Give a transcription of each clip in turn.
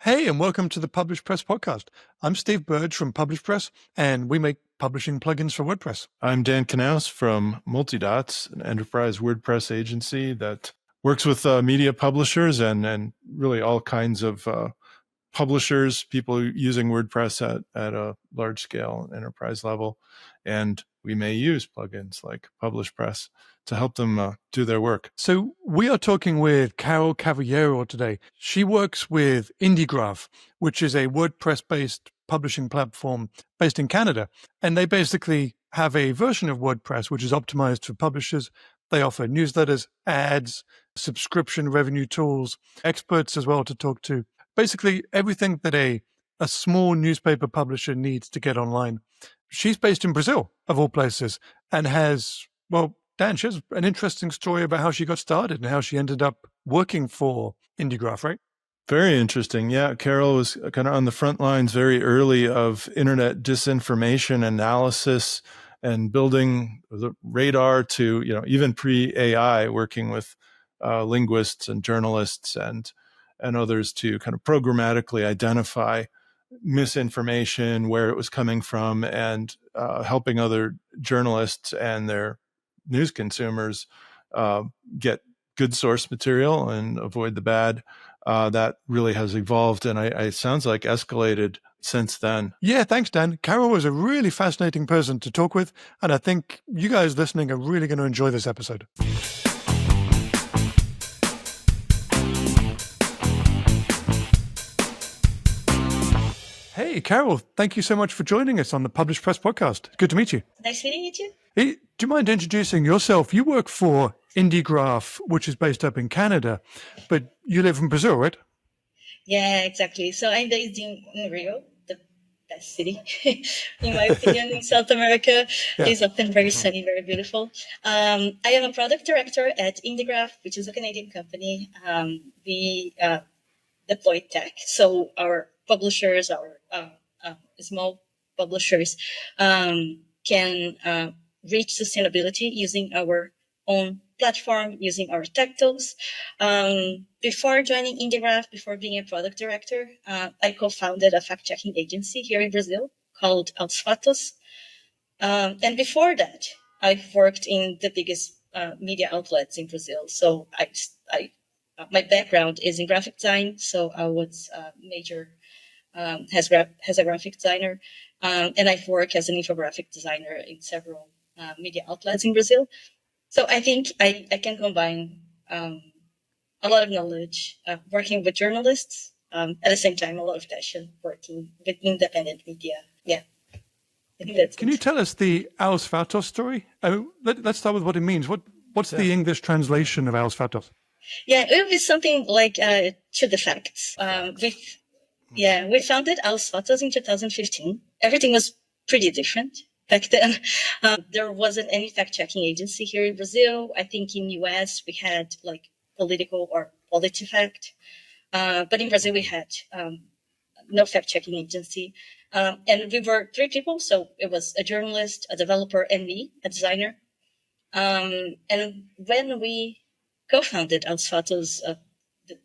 Hey, and welcome to the PublishPress Podcast. I'm Steve Burge from PublishPress, and we make publishing plugins for WordPress. I'm Dan Knaus from Multidots, an enterprise WordPress agency that works with media publishers and really all kinds of publishers, people using WordPress at a large scale enterprise level. And we may use plugins like PublishPress to help them do their work. So we are talking with Carol Cavaleiro today. She works with IndieGraph, which is a WordPress-based publishing platform based in Canada. And they basically have a version of WordPress which is optimized for publishers. They offer newsletters, ads, subscription revenue tools, experts as well to talk to. Basically everything that a small newspaper publisher needs to get online. She's based in Brazil, of all places, and has, well, Dan, she has an interesting story about how she got started and how she ended up working for IndieGraph, right? Very interesting. Yeah, Carol was kind of on the front lines very early of internet disinformation analysis and building the radar to, even pre-AI, working with linguists and journalists and others to kind of programmatically identify misinformation, where it was coming from, and helping other journalists and their news consumers get good source material and avoid the bad. That really has evolved and it sounds like escalated since then. Yeah, thanks, Dan. Carol was a really fascinating person to talk with, and I think you guys listening are really going to enjoy this episode. Hey, Carol, thank you so much for joining us on the PublishPress Podcast. Good to meet you. Nice meeting you too. Hey, do you mind introducing yourself? You work for IndieGraph, which is based up in Canada, but you live in Brazil, right? Yeah, exactly. So I'm based in Rio, the best city, in my opinion, in South America. Yeah. It's often very sunny, very beautiful. I am a product director at IndieGraph, which is a Canadian company. We deploy tech. So our publishers, our small publishers can reach sustainability using our own platform, using our tech tools. Before joining IndieGraph, before being a product director, I co-founded a fact-checking agency here in Brazil called AusFatos. And before that, I've worked in the biggest media outlets in Brazil. So my background is in graphic design. So I was as a graphic designer, and I've worked as an infographic designer in several media outlets in Brazil. So I think I can combine a lot of knowledge working with journalists, at the same time a lot of passion working with independent media. Yeah, I think that's Can you tell us the AusFatos story? Let's start with what it means. What's the English translation of AusFatos? Yeah, it would be something like to the facts. We founded AusFatos in 2015. Everything was pretty different back then. There wasn't any fact-checking agency here in Brazil. I think in US we had like political or PolitiFact. But in Brazil we had no fact-checking agency. And we were 3 people. So it was a journalist, a developer, and me, a designer. And when we co-founded AusFatos,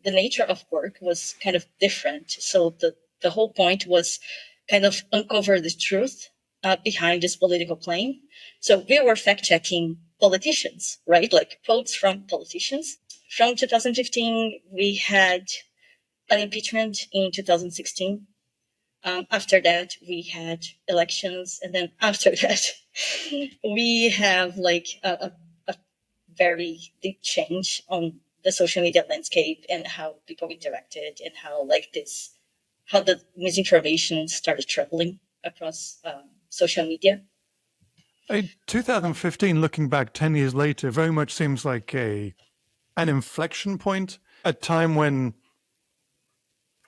the nature of work was kind of different. So the whole point was kind of uncover the truth behind this political claim. So we were fact-checking politicians, right? Like quotes from politicians. From 2015, we had an impeachment in 2016. After that, we had elections. And then after that, we have like a very big change on the social media landscape and how people interacted and how the misinformation started traveling across social media. 2015, looking back 10 years later, very much seems like an inflection point, a time when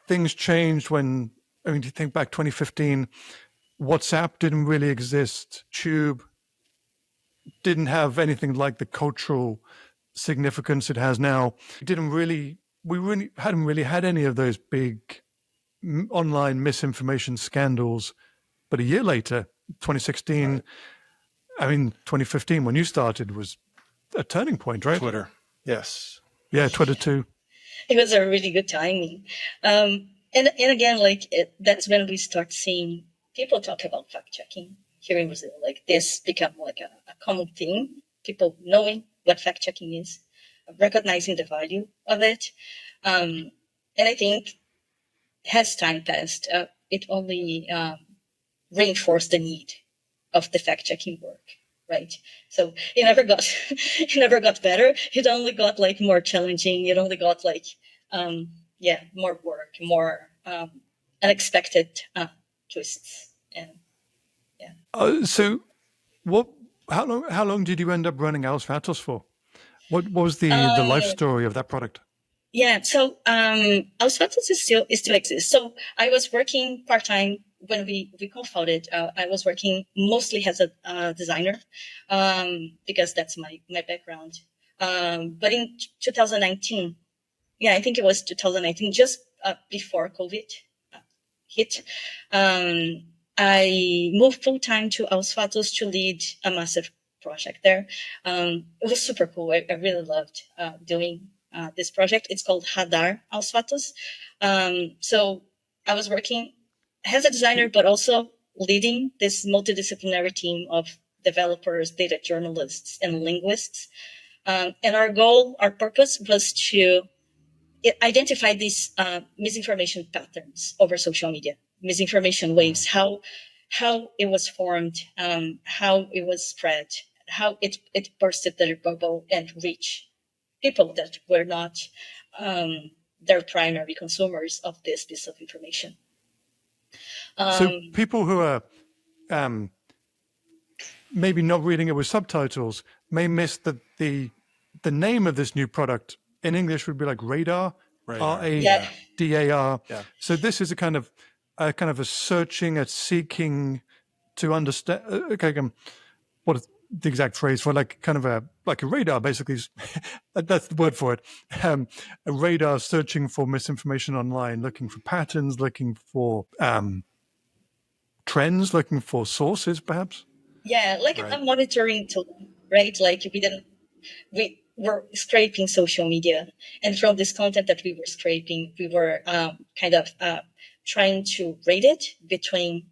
things changed. Do you think back 2015, WhatsApp didn't really exist. Tube didn't have anything like the cultural significance it has now. We hadn't really had any of those big online misinformation scandals. But a year later, 2016, right. 2015, when you started, was a turning point, right? Twitter, yes. Yeah, Twitter too. It was a really good timing. And again, that's when we start seeing people talk about fact checking here in Brazil. Like this become like a common thing. People knowing what fact checking is, recognizing the value of it. And I think as time passed, it only reinforced the need of the fact checking work. Right. So it never got better. It only got more challenging. It only got more work, more unexpected twists. And so how long did you end up running AusFatos for? What was the life story of that product? Yeah, so AusFatos still exists. So I was working part-time when we co-founded. I was working mostly as a designer because that's my background. But in 2019, I think it was 2019, just before COVID hit, I moved full-time to AusFatos to lead a massive project there. It was super cool. I really loved doing this project. It's called Radar AusFatos. So I was working as a designer, but also leading this multidisciplinary team of developers, data journalists, and linguists. And our purpose was to identify these misinformation patterns over social media, misinformation waves, how it was formed, how it was spread, how it bursted their bubble and reached people that were not their primary consumers of this piece of information. So people who are maybe not reading it with subtitles may miss that the name of this new product in English would be like Radar, RADAR. Yeah. So this is a kind of a searching, a seeking to understand. What is the exact phrase for kind of a radar? Basically, that's the word for it. A radar searching for misinformation online, looking for patterns, looking for trends, looking for sources, perhaps. Yeah, a monitoring tool, right? We were scraping social media, and from this content that we were scraping, we were trying to rate it between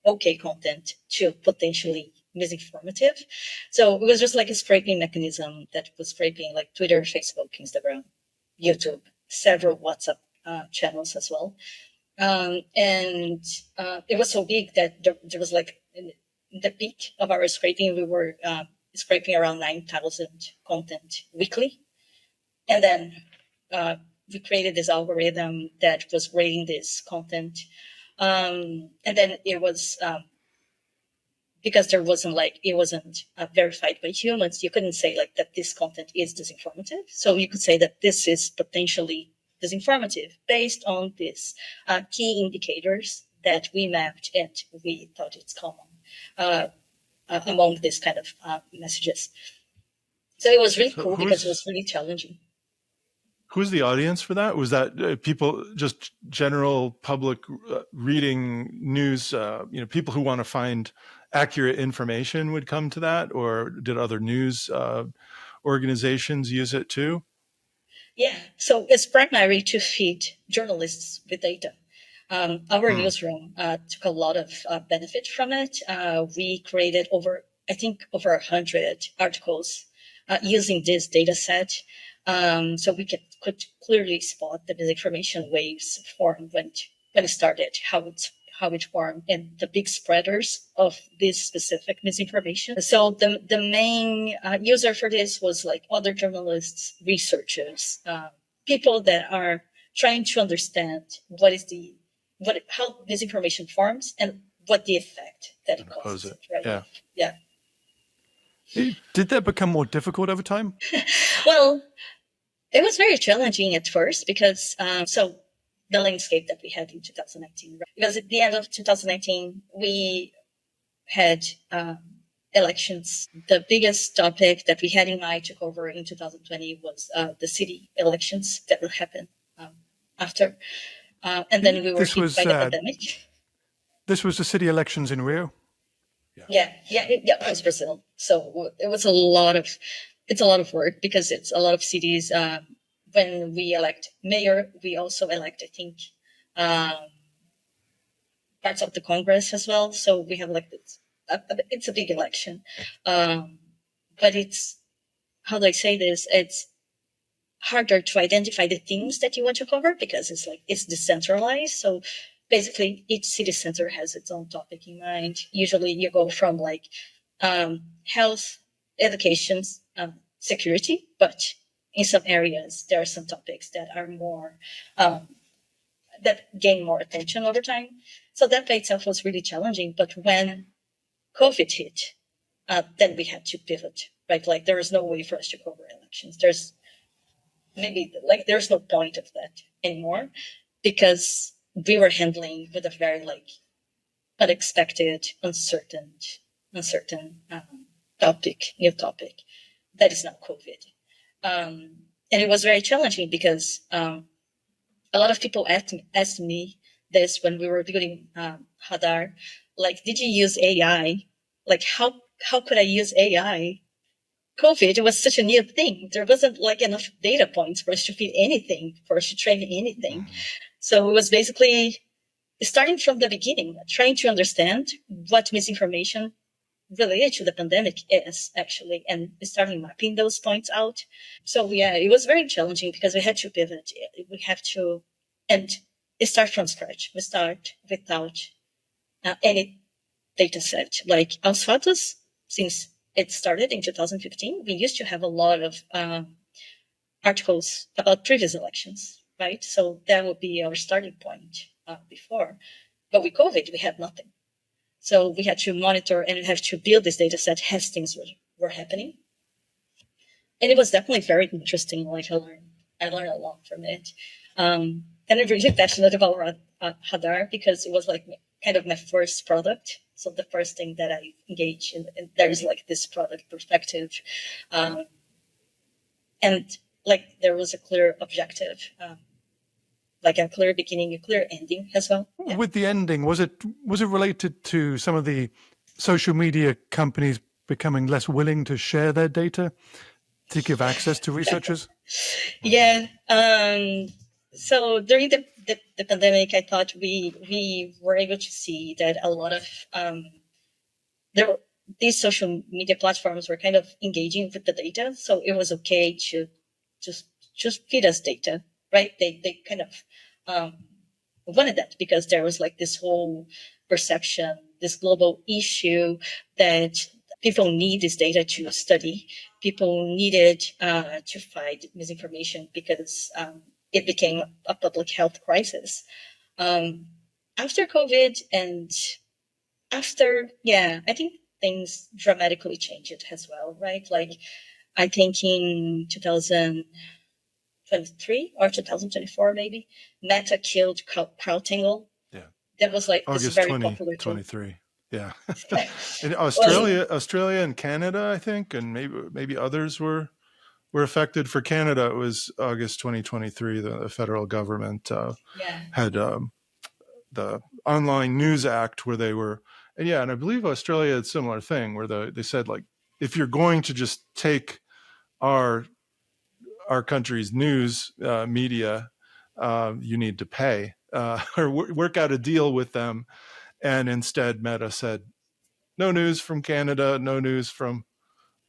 okay content to potentially misinformative. So it was just like a scraping mechanism that was scraping Twitter, Facebook, Instagram, YouTube, several WhatsApp channels as well. And it was so big that there was in the peak of our scraping, we were scraping around 9,000 content weekly. And then we created this algorithm that was rating this content. And then it was, because it wasn't verified by humans, you couldn't say that this content is disinformative. So you could say that this is potentially disinformative based on these key indicators that we mapped and we thought it's common among this kind of messages. So it was really cool because it was really challenging. Who's the audience for that? Was that people, just general public reading news, people who want to find accurate information would come to that, or did other news organizations use it too? Yeah, so it's primary to feed journalists with data. Our newsroom took a lot of benefit from it. We created over 100 articles using this data set. So we could clearly spot the misinformation waves formed when it started, how it formed, and the big spreaders of this specific misinformation. So the main user for this was other journalists, researchers, people that are trying to understand how misinformation forms and what the effect that it causes. Right? Yeah. Did that become more difficult over time? Well, it was very challenging at first because the landscape that we had in 2019, right? Because at the end of 2019, we had elections. The biggest topic that we had in mind took over in 2020 was the city elections that will happen after. And then we were hit by the pandemic. This was the city elections in Rio? Yeah, it was Brazil. So it was it's a lot of work because it's a lot of cities. When we elect mayor, we also elect, I think, parts of the Congress as well. So we have like this, it's a big election. But it's, how do I say this? It's harder to identify the themes that you want to cover because it's decentralized. So basically each city center has its own topic in mind. Usually you go from health, education, security, but in some areas there are some topics that are more that gain more attention over time. So that by itself was really challenging. But when COVID hit, then we had to pivot, right? Like there is no way for us to cover elections. There's no point of that anymore because we were handling with a very unexpected, uncertain new topic that is now COVID. And it was very challenging because a lot of people asked me this when we were building Hadar, did you use AI? How could I use AI? COVID was such a new thing. There wasn't enough data points for us to feed anything, for us to train anything. Mm-hmm. So it was basically starting from the beginning, trying to understand what misinformation related to the pandemic is actually, and starting mapping those points out. So yeah, it was very challenging because we had to pivot. We have to, and start from scratch. We start without any data set. Like AusFatos, since it started in 2015, we used to have a lot of articles about previous elections, right? So that would be our starting point before. But with COVID, we had nothing. So we had to monitor and have to build this data set as things were happening. And it was definitely very interesting. I learned a lot from it. And I'm really passionate about Hadar because it was kind of my first product. So the first thing that I engage in, and there's this product perspective. And there was a clear objective, a clear beginning, a clear ending as well. Yeah. With the ending, was it related to some of the social media companies becoming less willing to share their data to give access to researchers? Yeah. So during the pandemic, I thought we were able to see that a lot of these social media platforms were kind of engaging with the data. So it was okay to just feed us data, right? They kind of wanted that because there was this whole perception, this global issue that people need this data to study. People needed to fight misinformation because it became a public health crisis. After COVID and I think things dramatically changed as well, right? I think in 2023 or 2024, maybe, Meta killed CrowdTangle. Yeah. That was August this very popular tool. 2023. Yeah. In Australia and Canada, I think, and maybe others were affected. For Canada, it was August 2023. The federal government had the Online News Act where they were, and I believe Australia had a similar thing where they said if you're going to just take our country's news media, you need to pay or work out a deal with them. And instead, Meta said, no news from Canada, no news from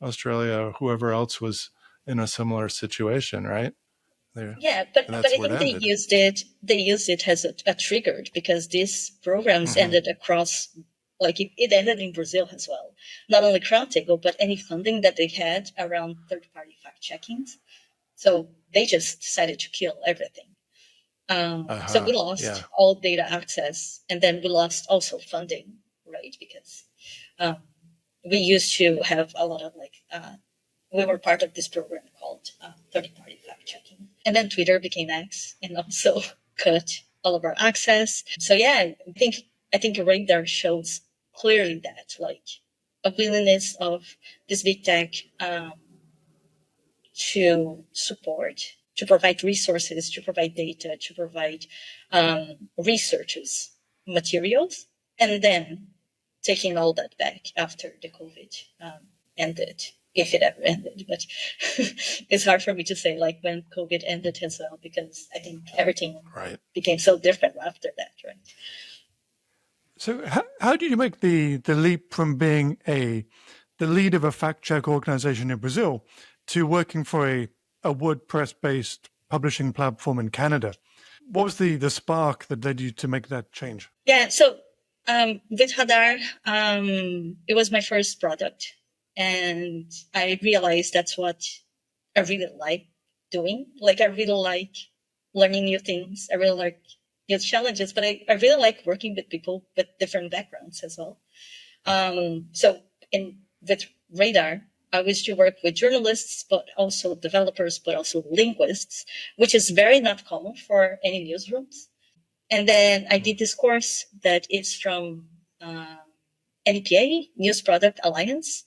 Australia, or whoever else was in a similar situation, right? But I think they used it as a trigger because these programs ended across, it ended in Brazil as well. Not only CrowdTangle, but any funding that they had around third-party fact-checkings. So they just decided to kill everything. So we lost all data access, and then we lost also funding, right? Because we used to have a lot of we were part of this program called third-party fact-checking. And then Twitter became X and also cut all of our access. So I think right there shows clearly that a willingness of this big tech to support, to provide resources, to provide data, to provide researchers, materials, and then taking all that back after the COVID ended. if it ever ended. But it's hard for me to say like when COVID ended as well, because I think everything became so different after that, right? So how did you make the leap from being the lead of a fact-check organization in Brazil to working for a WordPress-based publishing platform in Canada? What was the spark that led you to make that change? Yeah, so with Radar, it was my first product. And I realized that's what I really like doing. Like, I really like learning new things. I really like new challenges, but I really like working with people with different backgrounds as well. So with Radar, I used to work with journalists, but also developers, but also linguists, which is very not common for any newsrooms. And then I did this course that is from NPA, News Product Alliance.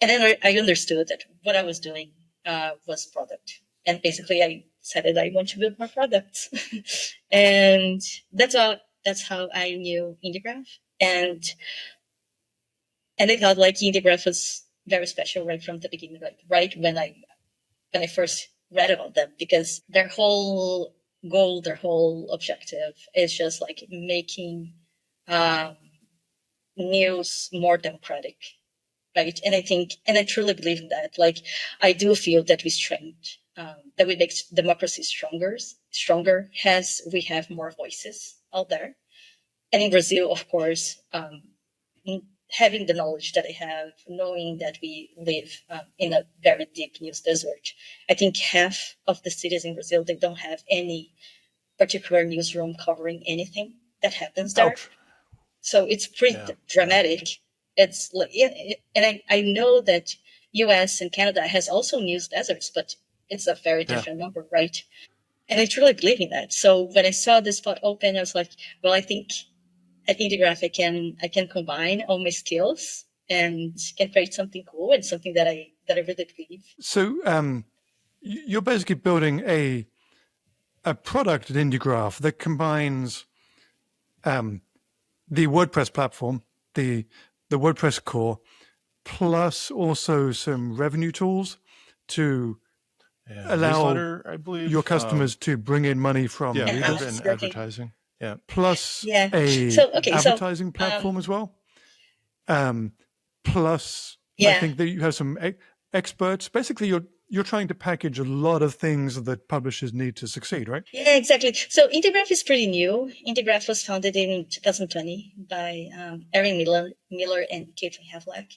And then I understood that what I was doing was product. And basically I decided I want to build more products. And that's how I knew IndieGraph. And I thought like IndieGraph was very special right from the beginning, like right when I first read about them, because their whole goal, their whole objective is just like making news more democratic, right? And I truly believe in that. Like, I do feel that that we make democracy stronger as we have more voices out there. And in Brazil, of course, having the knowledge that I have, knowing that we live in a very deep news desert, I think half of the cities in Brazil, they don't have any particular newsroom covering anything that happens there. Ouch. So it's pretty dramatic. It's like, and I know that US and Canada has also news deserts, but it's a very different number, right? And I truly believe in that. So when I saw this spot open, I was like, well, I think at IndieGraph, I can combine all my skills and can create something cool and something that I really believe. So you're basically building a product at IndieGraph that combines the WordPress platform, the WordPress core, plus also some revenue tools to allow I believe, your customers to bring in money from readers. And advertising. Yeah. Plus advertising platform as well. Plus, I think that you have some experts. Basically, you're trying to package a lot of things that publishers need to succeed, right? Yeah, exactly. So IndieGraph is pretty new. IndieGraph was founded in 2020 by Erin Miller and Caitlin Havlack.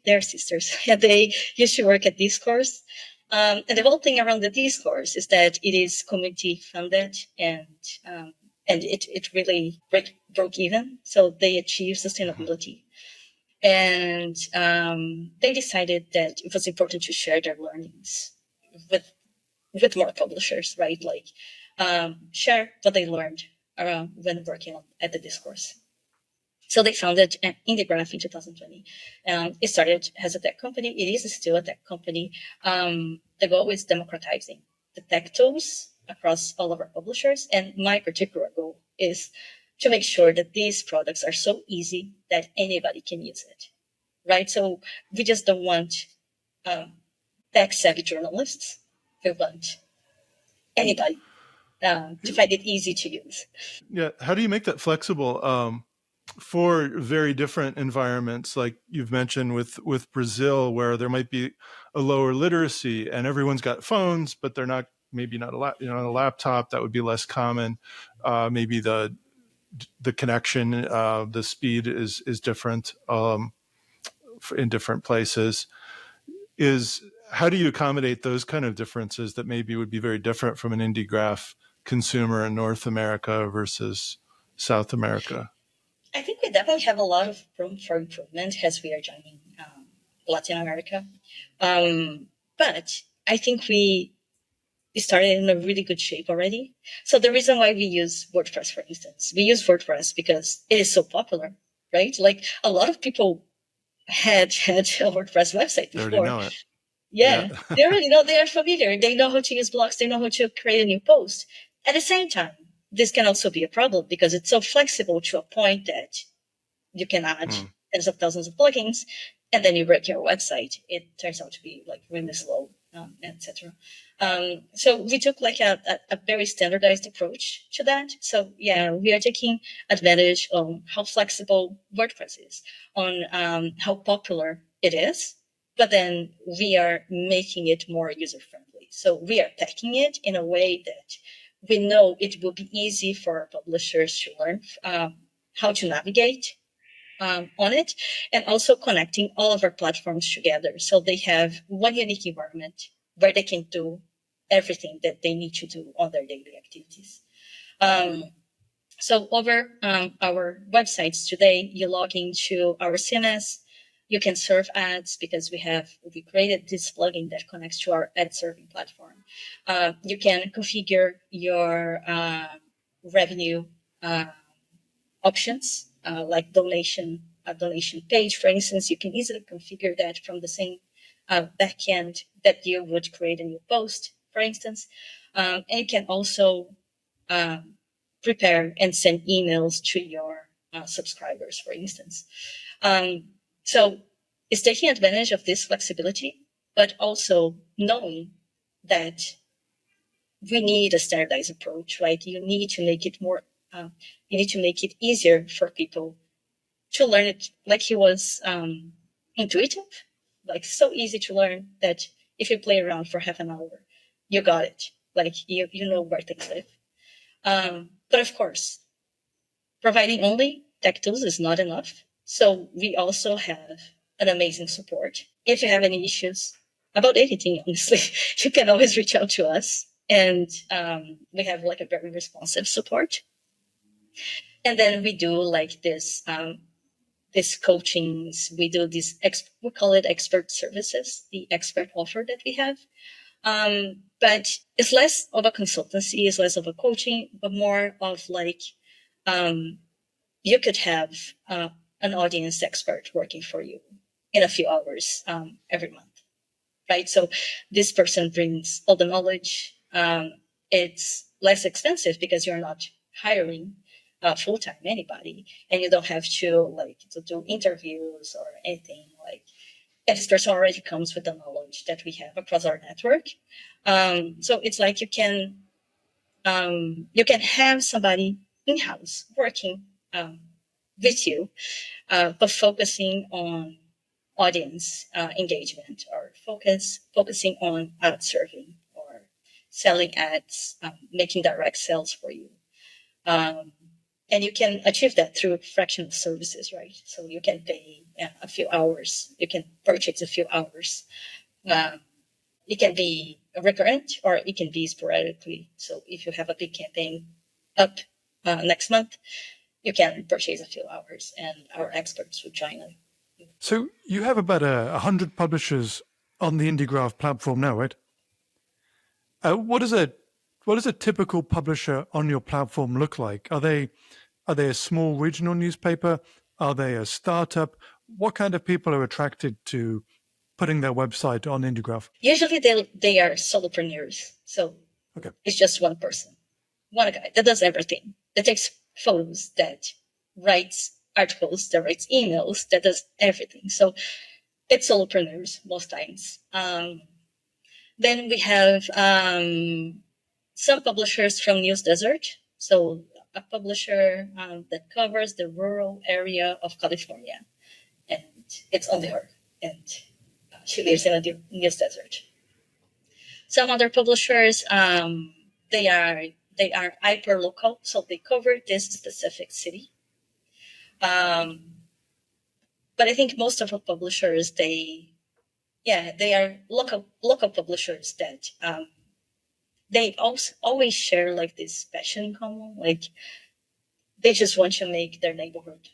They're sisters. They used to work at Discourse. And the whole thing around the Discourse is that it is community funded and it really broke even. So they achieved sustainability. And they decided that it was important to share their learnings with more publishers, right? Like share what they learned when working at the Discourse. So they founded IndieGraph in 2020. It started as a tech company. It is still a tech company. The goal is democratizing the tech tools across all of our publishers. And my particular goal is to make sure that these products are so easy that anybody can use it, right? So we just don't want tech-savvy journalists. We want anybody to find it easy to use. Yeah. How do you make that flexible for very different environments, like you've mentioned with Brazil, where there might be a lower literacy and everyone's got phones, but they're not a laptop that would be less common. Maybe the connection, the speed is different in different places. How do you accommodate those kind of differences that maybe would be very different from an IndieGraph consumer in North America versus South America? I think we definitely have a lot of room for improvement as we are joining Latin America. But I think we started in a really good shape already. So the reason why we use WordPress, for instance, we use WordPress because it is so popular, right? Like a lot of people had a WordPress website before. They already know it. Yeah. They already know, they are familiar. They know how to use blocks. They know how to create a new post. At the same time, this can also be a problem because it's so flexible to a point that you can add tens of thousands of plugins and then you break your website, it turns out to be like really slow, etc. So we took like a very standardized approach to that. So yeah, we are taking advantage of how flexible WordPress is, on how popular it is, but then we are making it more user friendly. So we are packing it in a way that we know it will be easy for our publishers to learn how to navigate on it, and also connecting all of our platforms together so they have one unique environment where they can do everything that they need to do on their daily activities. So over our websites today, you log into our CMS, you can serve ads because we created this plugin that connects to our ad serving platform. You can configure your revenue options, like a donation page, for instance. You can easily configure that from the same backend that you would create a new post, for instance. And you can also prepare and send emails to your subscribers, for instance. So it's taking advantage of this flexibility, but also knowing that we need a standardized approach, right? You need to make it more, you need to make it easier for people to learn it, like it was intuitive, like so easy to learn that if you play around for half an hour, you got it. Like you know where things live. But of course, providing only tech tools is not enough. So we also have an amazing support. If you have any issues about anything, honestly, you can always reach out to us. And we have like a very responsive support. And then we do like this coachings. We do these, we call it expert services, the expert offer that we have. But it's less of a consultancy, it's less of a coaching, but more of like, you could have an audience expert working for you in a few hours every month, right? So this person brings all the knowledge. It's less expensive because you're not hiring full-time anybody, and you don't have to do interviews or anything. Like, and this person already comes with the knowledge that we have across our network. So it's like you can have somebody in-house working with you, but focusing on audience engagement, or focusing on ad serving or selling ads, making direct sales for you. And you can achieve that through fractional services, right? So you can pay a few hours, you can purchase a few hours. It can be recurrent or it can be sporadically. So if you have a big campaign up next month, you can purchase a few hours and our experts will join you. So you have about 100 publishers on the Indiegraph platform now, right? What does a typical publisher on your platform look like? Are they a small regional newspaper? Are they a startup? What kind of people are attracted to putting their website on Indiegraph? Usually they are solopreneurs. So okay. It's just one person, one guy that does everything, that takes photos, that writes articles, that writes emails, that does everything. So it's solopreneurs most times. Then we have some publishers from News Desert. So a publisher that covers the rural area of California, and it's only her, and she lives in a News Desert. Some other publishers, they are hyper local, so they cover this specific city. But I think most of our publishers, they are local publishers that they always share like this passion in common. Like they just want to make their neighborhood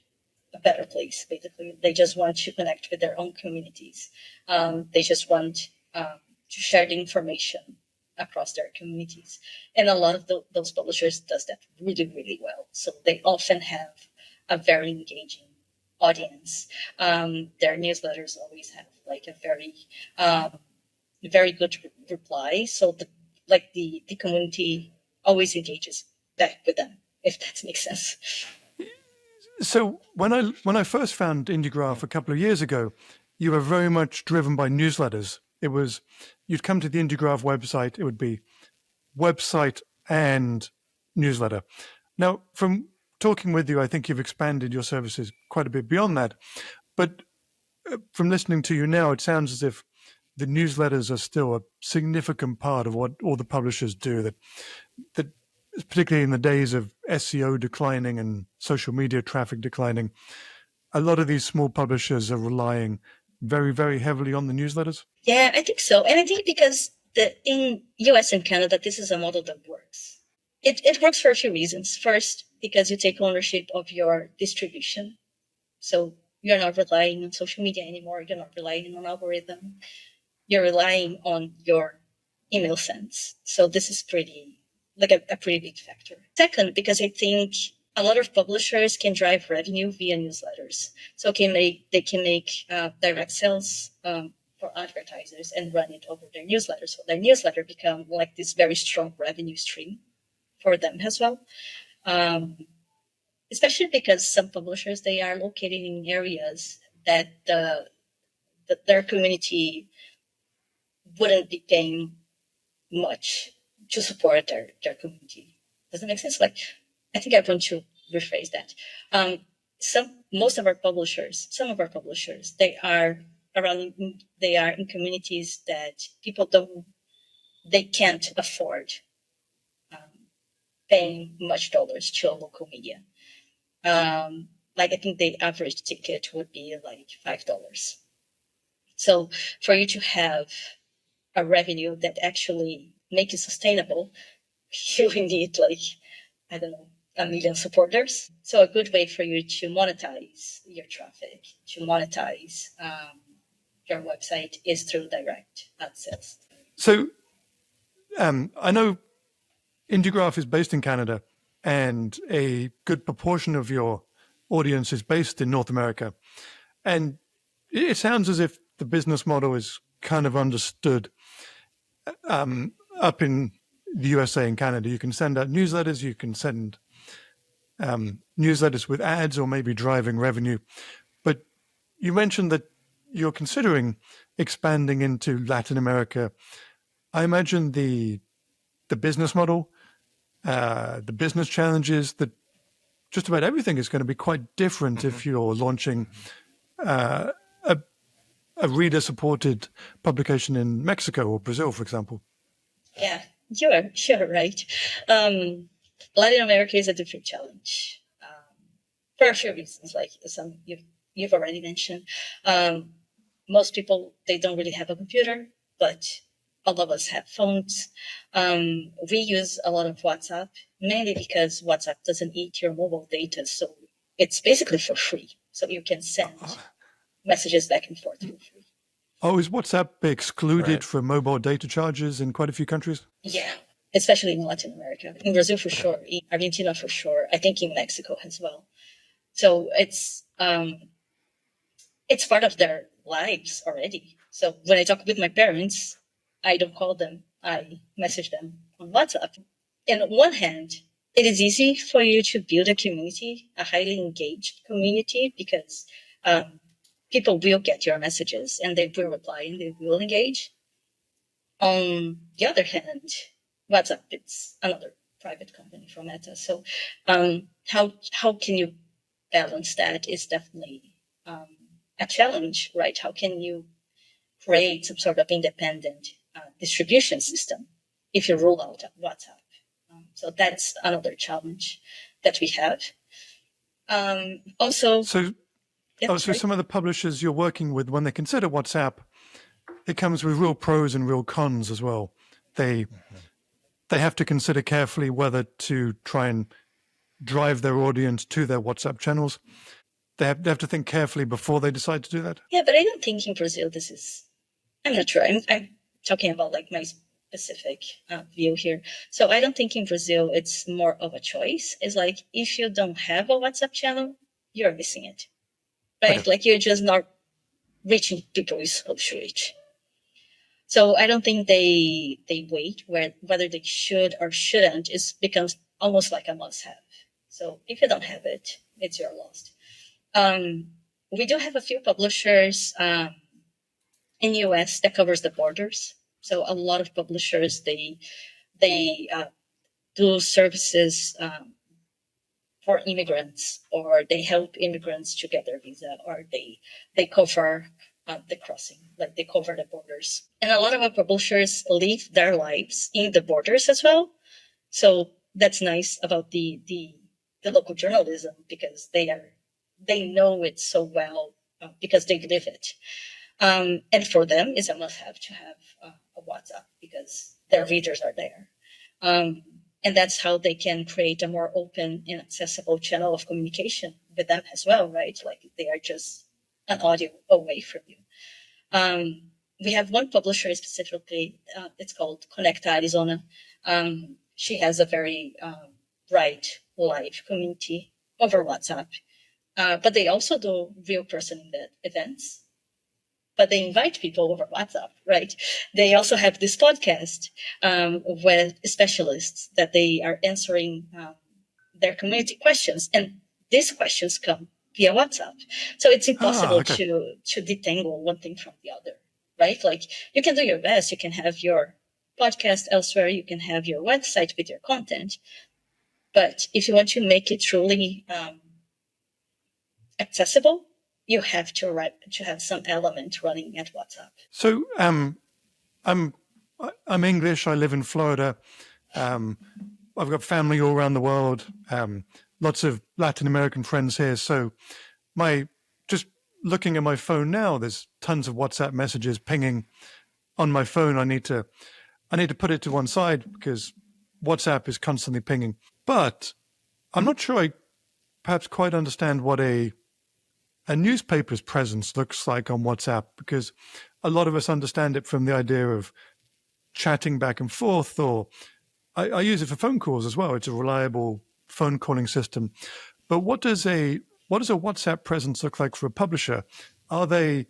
a better place. Basically, they just want to connect with their own communities. They just want to share the information across their communities, and a lot of those publishers does that really, really well. So they often have a very engaging audience. Their newsletters always have like a very good reply. So the community always engages back with them, if that makes sense. So when I first found Indiegraph a couple of years ago, you were very much driven by newsletters. It was, you'd come to the Indiegraph website, it would be website and newsletter. Now, from talking with you, I think you've expanded your services quite a bit beyond that. But from listening to you now, it sounds as if the newsletters are still a significant part of what all the publishers do, that particularly in the days of SEO declining and social media traffic declining, a lot of these small publishers are relying very, very heavily on the newsletters? Yeah, I think so. And I think because in US and Canada, this is a model that works. It works for a few reasons. First, because you take ownership of your distribution. So you're not relying on social media anymore. You're not relying on algorithm. You're relying on your email sends. So this is pretty big factor. Second, because I think a lot of publishers can drive revenue via newsletters. So they can make direct sales for advertisers and run it over their newsletter. So their newsletter become like this very strong revenue stream for them as well. Especially because some publishers, they are located in areas that their community wouldn't be paying much to support their community. Does that make sense? Like, I think I want to rephrase that. Some of our publishers, they are in communities that they can't afford paying much dollars to a local media. Like I think the average ticket would be like $5. So for you to have a revenue that actually make it sustainable, you will need like, I don't know, 1 million supporters. So a good way for you to monetize your traffic, to monetize your website is through direct ad sales. So I know IndieGraph is based in Canada, and a good proportion of your audience is based in North America. And it sounds as if the business model is kind of understood up in the USA and Canada. You can send out newsletters, you can send newsletters with ads or maybe driving revenue. But you mentioned that you're considering expanding into Latin America. I imagine the business model, the business challenges, that just about everything is going to be quite different if you're launching a reader-supported publication in Mexico or Brazil, for example. Yeah, you're right. Latin America is a different challenge for a few reasons, like some you've already mentioned. Most people, they don't really have a computer, but all of us have phones. We use a lot of WhatsApp, mainly because WhatsApp doesn't eat your mobile data, so it's basically for free. So you can send messages back and forth for free. Oh, is WhatsApp excluded from mobile data charges in quite a few countries? Yeah, especially in Latin America. In Brazil for sure, in Argentina for sure, I think in Mexico as well. So it's part of their lives already. So when I talk with my parents, I don't call them, I message them on WhatsApp. And on one hand, it is easy for you to build a community, a highly engaged community, because people will get your messages and they will reply and they will engage. On the other hand, WhatsApp, it's another private company from Meta. So how can you balance that is definitely a challenge, right? How can you create some sort of independent distribution system if you roll out WhatsApp? So that's another challenge that we have. So some of the publishers you're working with, when they consider WhatsApp, it comes with real pros and real cons as well. They have to consider carefully whether to try and drive their audience to their WhatsApp channels. They have to think carefully before they decide to do that. Yeah, but I don't think in Brazil I'm not sure. I'm talking about like my specific view here. So I don't think in Brazil it's more of a choice. It's like if you don't have a WhatsApp channel, you're missing it, right? Okay. Like you're just not reaching people you're supposed to reach. So I don't think they wait whether they should or shouldn't. It becomes almost like a must-have. So if you don't have it, it's your loss. We do have a few publishers in US that covers the borders. So a lot of publishers, they do services for immigrants, or they help immigrants to get their visa, or they cover the crossing, like they cover the borders. And a lot of our publishers live their lives in the borders as well. So that's nice about the local journalism, because they know it so well because they live it. And for them, it's a must-have to have a WhatsApp because their readers are there. And that's how they can create a more open and accessible channel of communication with them as well, right? Like they are just an audio away from you. We have one publisher specifically, it's called Conecta Arizona. She has a very bright live community over WhatsApp, but they also do real person events. But they invite people over WhatsApp, right? They also have this podcast with specialists that they are answering their community questions, and these questions come via WhatsApp. So it's impossible to detangle one thing from the other, right? Like you can do your best, you can have your podcast elsewhere, you can have your website with your content, but if you want to make it truly accessible, you have to have some element running at WhatsApp. So I'm English. I live in Florida. I've got family all around the world. Lots of Latin American friends here. So just looking at my phone now, there's tons of WhatsApp messages pinging on my phone. I need to put it to one side because WhatsApp is constantly pinging. But I'm not sure I perhaps quite understand what a newspaper's presence looks like on WhatsApp, because a lot of us understand it from the idea of chatting back and forth, or I use it for phone calls as well. It's a reliable phone calling system. But what does a WhatsApp presence look like for a publisher? Are they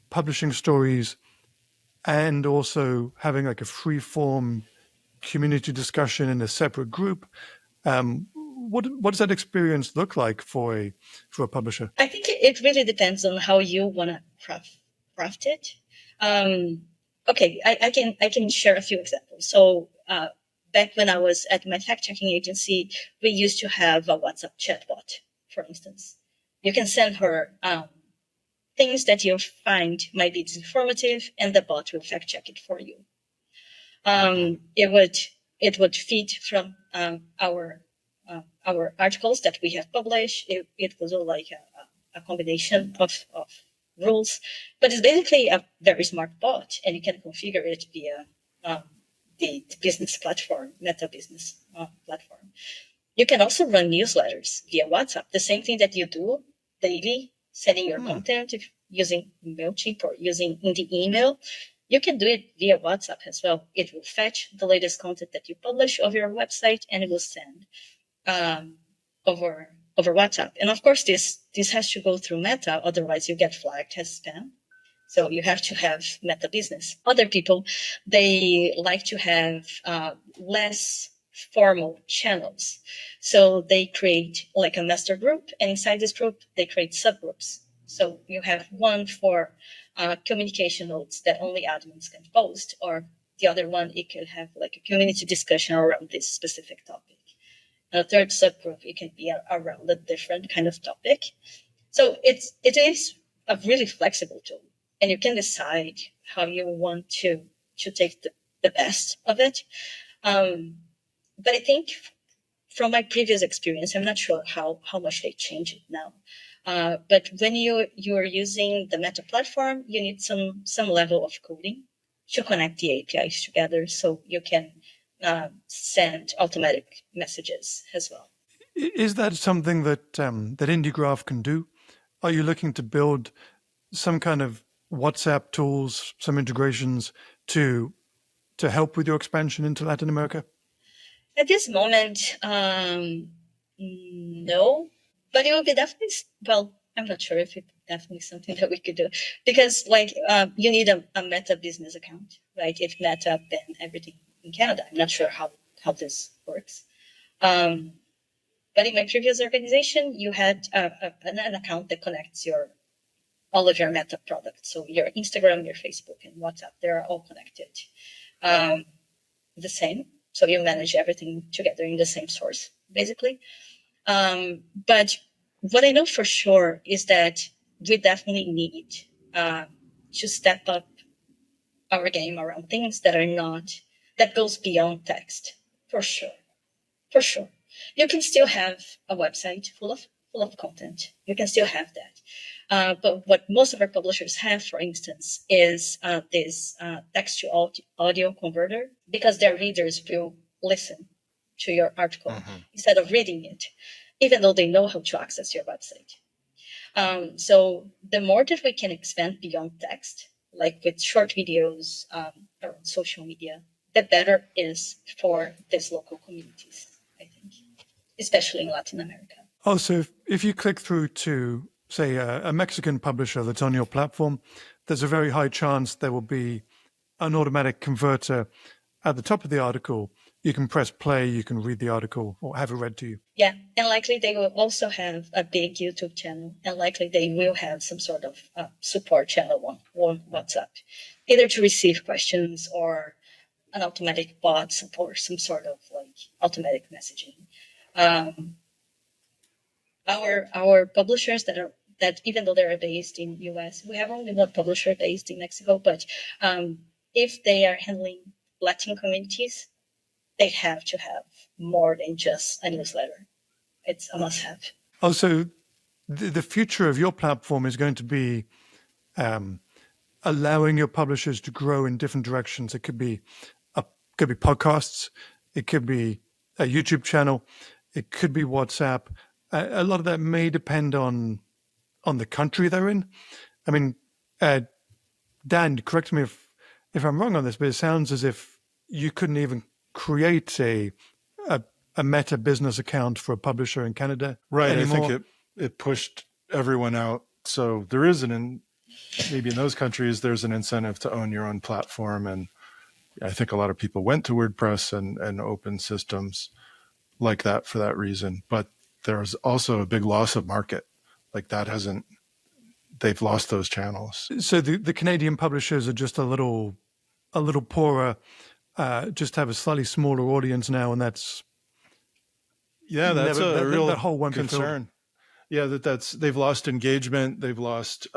publishing stories and also having like a free form community discussion in a separate group? What does that experience look like for a publisher? I think it really depends on how you want to craft it. Okay, I can share a few examples. So back when I was at my fact-checking agency, we used to have a WhatsApp chatbot, for instance. You can send her things that you find might be disinformative, and the bot will fact-check it for you. It would feed from our articles that we have published. It was all like a combination of rules, but it's basically a very smart bot, and you can configure it via the business platform, Meta Business platform. You can also run newsletters via WhatsApp, the same thing that you do daily, sending your content using MailChimp or using Indie email. You can do it via WhatsApp as well. It will fetch the latest content that you publish over your website, and it will send over WhatsApp. And of course, this has to go through Meta, otherwise you get flagged as spam. So you have to have Meta Business. Other people, they like to have less formal channels. So they create like a master group, and inside this group, they create subgroups. So you have one for communication notes that only admins can post, or the other one, it could have like a community discussion around this specific topic. And a third subgroup, it can be around a different kind of topic. So it is a really flexible tool, and you can decide how you want to take the best of it. But I think from my previous experience, I'm not sure how much they change it now. But when you're using the Meta platform, you need some level of coding to connect the APIs together, so you can send automatic messages as well. Is that something that Indiegraph can do? Are you looking to build some kind of WhatsApp tools, some integrations to help with your expansion into Latin America? At this moment, no, but it will be definitely, well, I'm not sure if it's definitely something that we could do, because like you need a Meta Business account, right? If Meta banned everything in Canada, I'm not sure how this works. But in my previous organization, you had an account that connects all of your Meta products. So your Instagram, your Facebook, and WhatsApp, they're all connected. The same. So you manage everything together in the same source, basically. But what I know for sure is that we definitely need to step up our game around things that goes beyond text, for sure. For sure. You can still have a website full of content. You can still have that. But what most of our publishers have, for instance, is this text to audio converter, because their readers will listen to your article instead of reading it, even though they know how to access your website. So the more that we can expand beyond text, like with short videos around social media, the better is for these local communities, I think, especially in Latin America. Also, if you click through to, say, a Mexican publisher that's on your platform, there's a very high chance there will be an automatic converter at the top of the article. You can press play, you can read the article or have it read to you. Yeah, and likely they will also have a big YouTube channel, and likely they will have some sort of support channel on WhatsApp, either to receive questions or an automatic bot or some sort of like automatic messaging. Our publishers that even though they're based in US, we have only one publisher based in Mexico, but if they are handling Latin communities, they have to have more than just a newsletter. It's a must-have. Also, the future of your platform is going to be allowing your publishers to grow in different directions. It could be podcasts, it could be a YouTube channel, it could be WhatsApp. A lot of that may depend on the country they're in. I mean, Dan, correct me if I'm wrong on this, but it sounds as if you couldn't even create a Meta business account for a publisher in Canada. Right. Anymore. I think it pushed everyone out. So there is maybe in those countries, there's an incentive to own your own platform. And I think a lot of people went to WordPress and open systems like that for that reason. But there's also a big loss of market. Like they've lost those channels. So the Canadian publishers are just a little poorer, just have a slightly smaller audience now, and that's a real that hole won't concern. Yeah, they've lost engagement, they've lost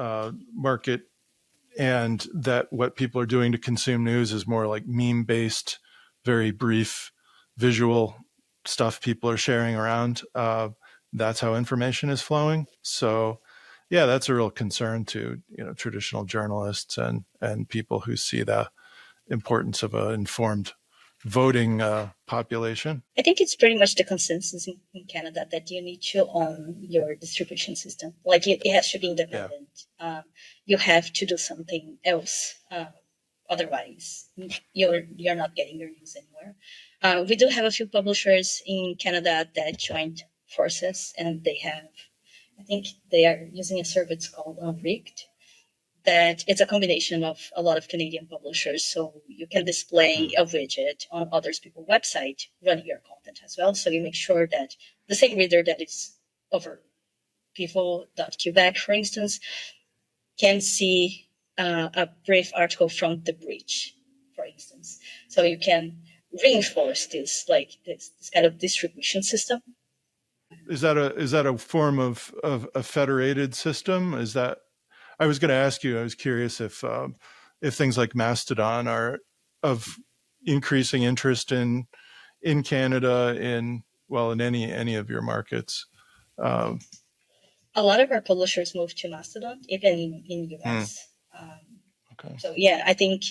market, and that what people are doing to consume news is more like meme-based, very brief, visual stuff people are sharing around. That's how information is flowing. So, yeah, that's a real concern to traditional journalists and people who see the importance of an informed voting population. I think it's pretty much the consensus in Canada that you need to own your distribution system. Like it has to be independent. Yeah. You have to do something else. Otherwise, you're not getting your news anywhere. We do have a few publishers in Canada that joined forces, and I think they are using a service called Unrigged. That it's a combination of a lot of Canadian publishers. So you can display a widget on other people's website running your content as well. So you make sure that the same reader that is over people.Quebec, for instance, can see a brief article from The Breach, for instance. So you can reinforce this kind of distribution system. Is that a form of a federated system? Is that, I was going to ask you, I was curious if things like Mastodon are of increasing interest in Canada, in any of your markets. A lot of our publishers moved to Mastodon, even in US. Okay. So yeah, I think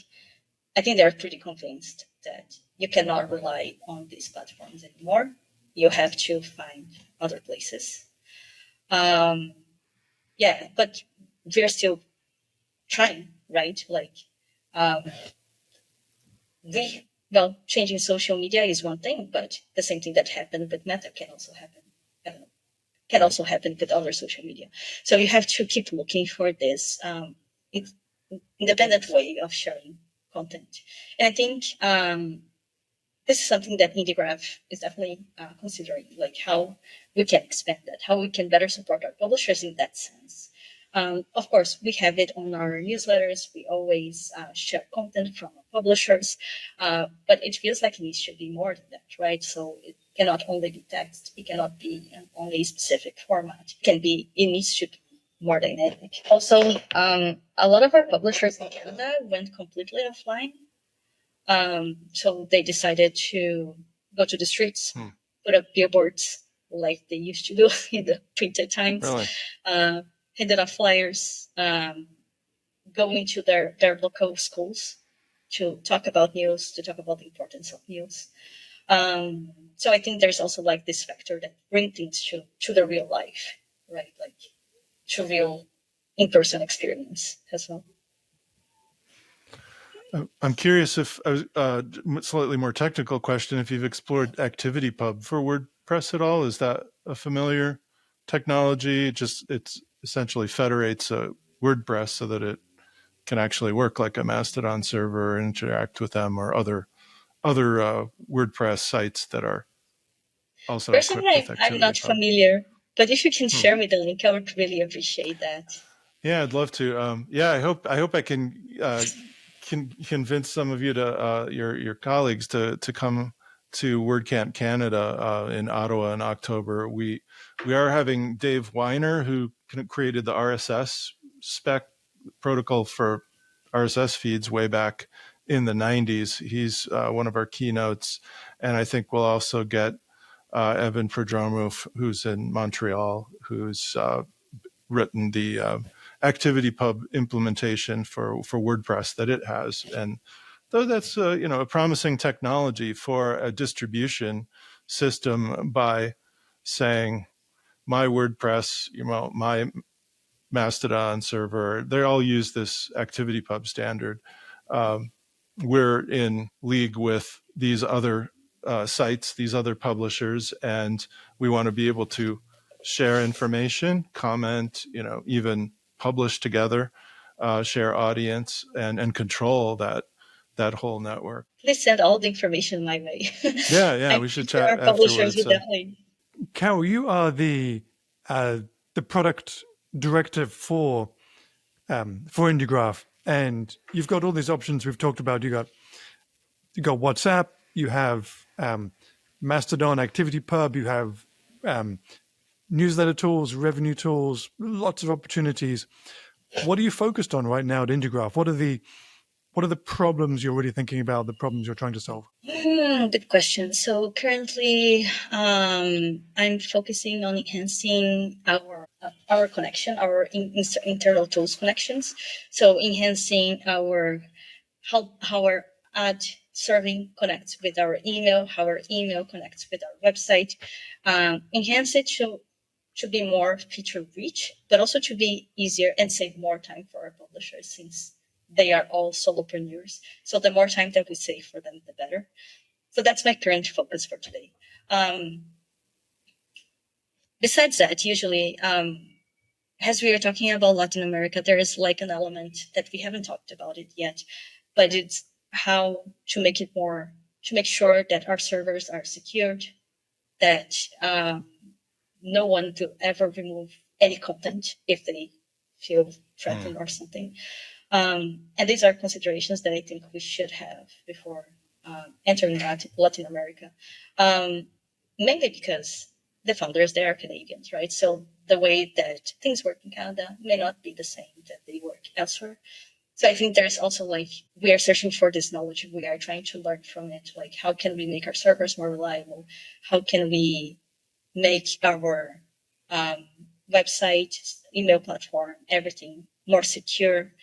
they're pretty convinced that you cannot rely on these platforms anymore. You have to find other places. Yeah, but we're still trying, right? Like, changing social media is one thing, but the same thing that happened with Meta can also happen with other social media. So you have to keep looking for this independent way of sharing content. And I think this is something that Indiegraph is definitely considering, like how we can expand that, how we can better support our publishers in that sense. Of course, we have it on our newsletters. We always share content from our publishers, but it feels like it should be more than that, right? So it cannot only be text. It cannot be only a specific format. It needs to be more dynamic. Also, a lot of our publishers in Canada went completely offline. So they decided to go to the streets, put up billboards like they used to do in the printed times. Really? Handed out flyers, go into their local schools to talk about news, to talk about the importance of news. So I think there's also like this factor that bring things to the real life, right? Like to real in-person experience as well. I'm curious if, slightly more technical question, if you've explored ActivityPub for WordPress at all. Is that a familiar technology? It essentially federates WordPress so that it can actually work like a Mastodon server and interact with them or other WordPress sites that are also personally equipped with ActivityPub. I'm not familiar, but if you can share me the link, I would really appreciate that. Yeah, I'd love to. I hope I can convince some of you to your colleagues to come to WordCamp Canada in Ottawa in October. We are having Dave Weiner, who created the RSS spec protocol for RSS feeds way back in the 90s. He's one of our keynotes, and I think we'll also get Evan Prodromou, who's in Montreal, who's written the ActivityPub implementation for WordPress that it has. And though that's a promising technology for a distribution system by saying my WordPress, my Mastodon server, they all use this ActivityPub standard. We're in league with these other sites, these other publishers, and we want to be able to share information, comment, even publish together, share audience, and control that whole network. Please send all the information my way. Yeah, we should chat publishers afterwards. Definitely. Carol, you are the product director for Indiegraph, and you've got all these options we've talked about. You got WhatsApp, you have Mastodon, ActivityPub, you have newsletter tools, revenue tools, lots of opportunities. What are you focused on right now at IndieGraph? What are the problems you're really thinking about, the problems you're trying to solve? Good question. So currently, I'm focusing on enhancing our connection, our internal tools connections. So enhancing how our ad serving connects with our email, how our email connects with our website. Enhance it to be more feature rich, but also to be easier and save more time for our publishers since they are all solopreneurs. So the more time that we save for them, the better. So that's my current focus for today. Besides that, usually, as we are talking about Latin America, there is like an element that we haven't talked about it yet, but it's how to make sure that our servers are secured, that no one will ever remove any content if they feel threatened or something. And these are considerations that I think we should have before entering Latin America. Mainly because the founders, they are Canadians, right? So the way that things work in Canada may not be the same that they work elsewhere. So I think there's also we are searching for this knowledge. We are trying to learn from it. How can we make our servers more reliable? How can we make our website, email platform, everything more secure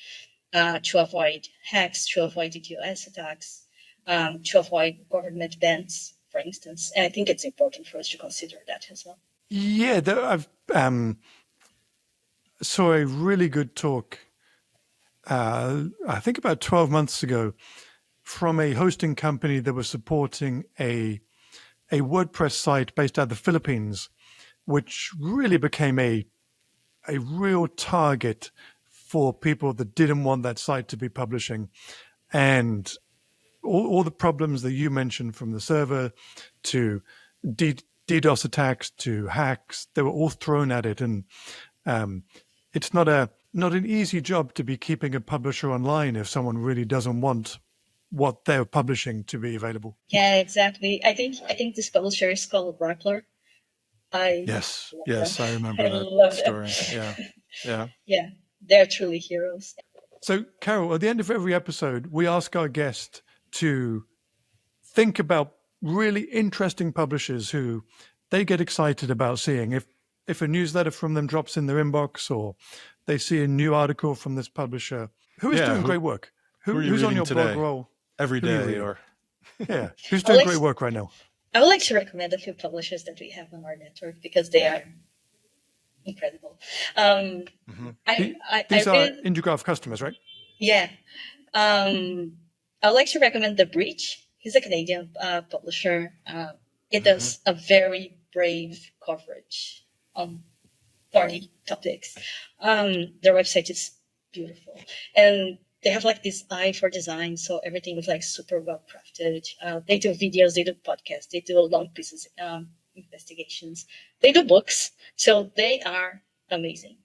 to avoid hacks, to avoid DDoS attacks, to avoid government bans, for instance. And I think it's important for us to consider that as well. Yeah, I've saw a really good talk, I think about 12 months ago, from a hosting company that was supporting a WordPress site based out of the Philippines, which really became a real target for people that didn't want that site to be publishing. And all the problems that you mentioned, from the server to DDoS attacks to hacks, they were all thrown at it. And it's not an easy job to be keeping a publisher online if someone really doesn't want what they're publishing to be available. Yeah, exactly. I think this publisher is called Rappler. Yes, I remember I that love story. them. Yeah. Yeah, they're truly heroes. So, Carol, at the end of every episode, we ask our guest to think about really interesting publishers who they get excited about seeing. If a newsletter from them drops in their inbox, or they see a new article from this publisher who is doing great work, who are you who's on reading your today? blog roll Every who are you day, reading? or who's doing great work right now? I would like to recommend a few publishers that we have on our network because they are incredible. These are IndieGraph customers, right? Yeah. I would like to recommend The Breach. He's a Canadian publisher. It does a very brave coverage on party topics. Their website is beautiful. And they have like this eye for design, so everything is like super well crafted. They do videos, they do podcasts, they do long pieces, investigations. They do books, so they are amazing.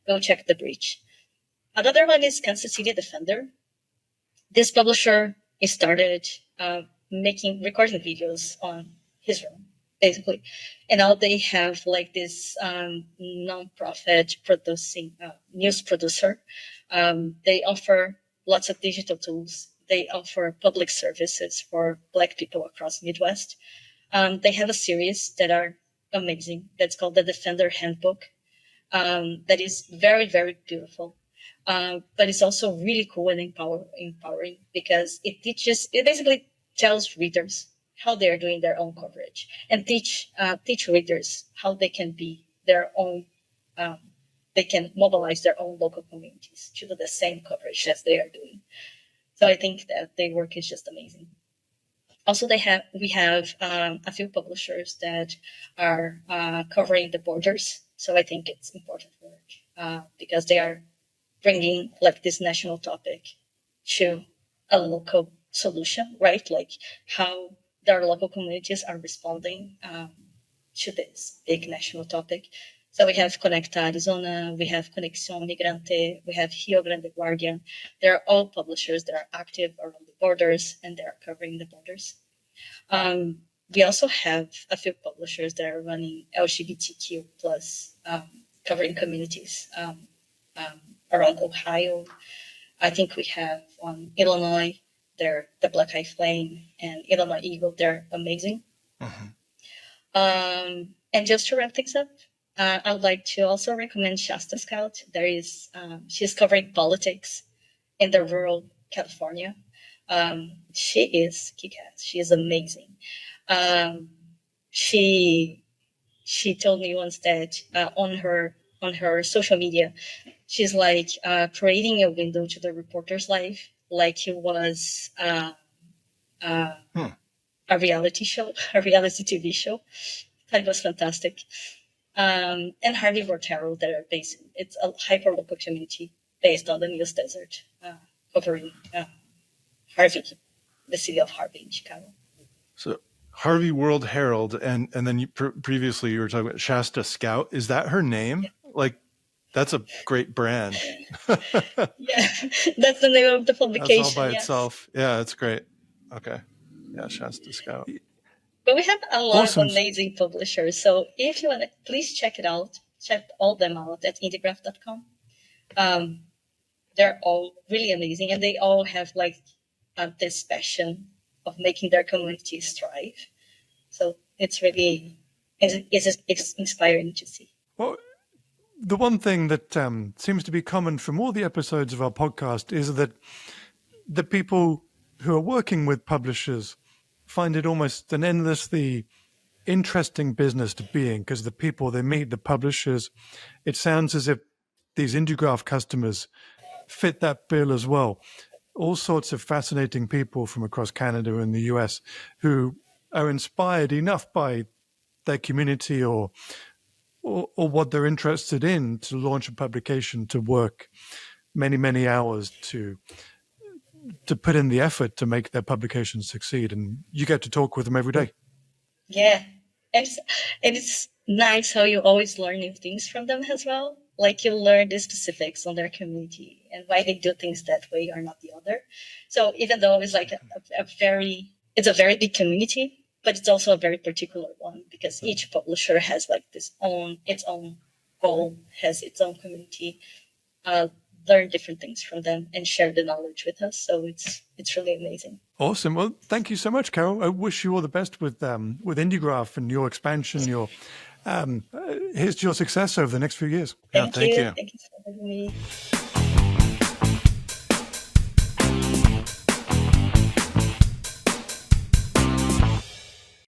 Go check The Breach. Another one is Kansas City Defender. This publisher started recording videos on his own, basically. And now they have like this non-profit producing news producer. They offer lots of digital tools. They offer public services for Black people across Midwest. They have a series that are amazing. That's called the Defender Handbook. That is very, very beautiful. But it's also really cool and empowering because it basically tells readers how they're doing their own coverage and teach readers how they can be their own, they can mobilize their own local communities to do the same coverage as they are doing. So I think that their work is just amazing. Also, we have a few publishers that are covering the borders. So I think it's important work because they are bringing like this national topic to a local solution, right? Like how their local communities are responding to this big national topic. So we have Conecta Arizona, we have Conexión Migrante, we have Rio Grande Guardian. They're all publishers that are active around the borders and they're covering the borders. We also have a few publishers that are running LGBTQ plus covering communities around Ohio. I think we have on Illinois, they're the Black Eye Flame and Illinois Eagle. They're amazing. And just to wrap things up, I would like to also recommend Shasta Scout. She's covering politics in the rural California. She is kick-ass. She is amazing. She told me once that on her social media, she's like creating a window to the reporter's life, like it was a reality show, a reality TV show. That was fantastic. And Harvey World Herald, that are based. It's a hyper-local community based on the News Desert, covering Harvey, the city of Harvey in Chicago. So Harvey World Herald, and then previously you were talking about Shasta Scout. Is that her name? Yeah. Like, that's a great brand. Yeah, that's the name of the publication. That's all by itself. Yeah, that's great. Okay. Yeah, Shasta Scout. But we have a lot of amazing publishers. So if you want to, please check it out. Check all them out at IndieGraph.com. They're all really amazing, and they all have like this passion of making their communities thrive. So it's really it's inspiring to see. Well, the one thing that seems to be common from all the episodes of our podcast is that the people who are working with publishers find it almost an endlessly interesting business to be in, because the people they meet, the publishers, it sounds as if these IndieGraph customers fit that bill as well. All sorts of fascinating people from across Canada and the US who are inspired enough by their community or what they're interested in to launch a publication, to work many, many hours to put in the effort to make their publication succeed. And you get to talk with them every day. Yeah. And it's nice how you always learn new things from them as well. Like you learn the specifics on their community and why they do things that way or not the other. So even though it's like it's a very big community, but it's also a very particular one because each publisher has like its own goal, has its own community. Learn different things from them and share the knowledge with us. So it's really amazing. Awesome. Well, thank you so much, Carol. I wish you all the best with Indiegraph and your expansion. Here's to your success over the next few years. Thank you. Thank you for having me.